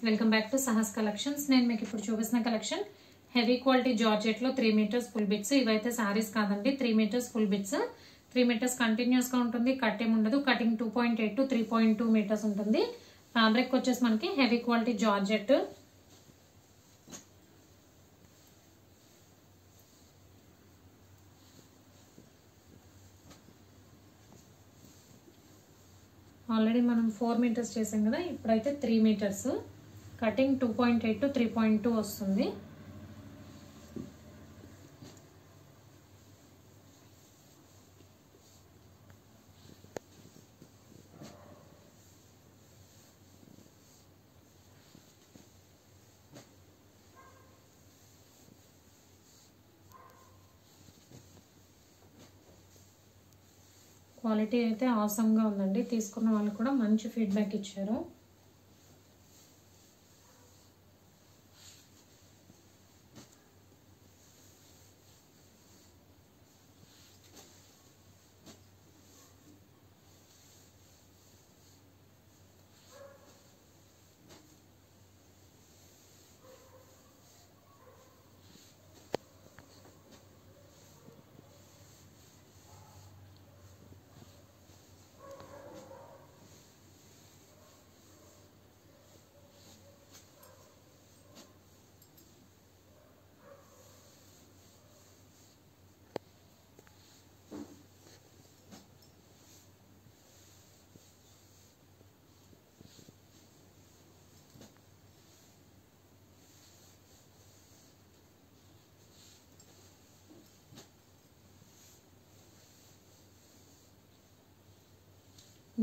Welcome back to Sahas collections. నేను మీకు ఇప్పుడు చూపిస్తున్న కలెక్షన్ హెవీ క్వాలిటీ జార్జెట్ లో 3 మీటర్స్ ఫుల్ బిట్స్. ఇవైతే సారీస్ కాదండి, 3 metres full bits. 3 metres continuous గా ఉంటుంది, కట్ ఏమి ఉండదు. కటింగ్ 2.8 టు 3.2 మీటర్స్ ఉంటుంది. ఫ్యాబ్రిక్ వచ్చేసి మనకి హెవీ క్వాలిటీ జార్జెట్. ఆల్రెడీ మనం 4 మీటర్స్ చేసాం కదా, ఇప్పుడైతే 3 మీటర్స్. కటింగ్ 2.8 టు 3.2 వస్తుంది. క్వాలిటీ అయితే ఆసమ్ గా ఉందండి. తీసుకున్న వాళ్ళు కూడా మంచి ఫీడ్బ్యాక్ ఇచ్చారు.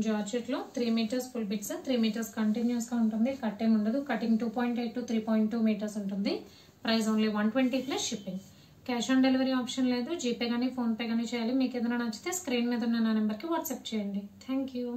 జార్జెట్ లో 3 metres full bits. 3 metres continuous గా ఉంటుంది, కట్ ఏమి ఉండదు. కటింగ్ 2.8 టు 3.2 మీటర్స్ ఉంటుంది. Price only 120 plus shipping. Cash on delivery option లేదు. జీపే కానీ ఫోన్ పే కానీ చేయాలి. మీకు ఏదైనా నచ్చితే స్క్రీన్ మీద ఉన్న నా నెంబర్కి వాట్సాప్ చేయండి. Thank you.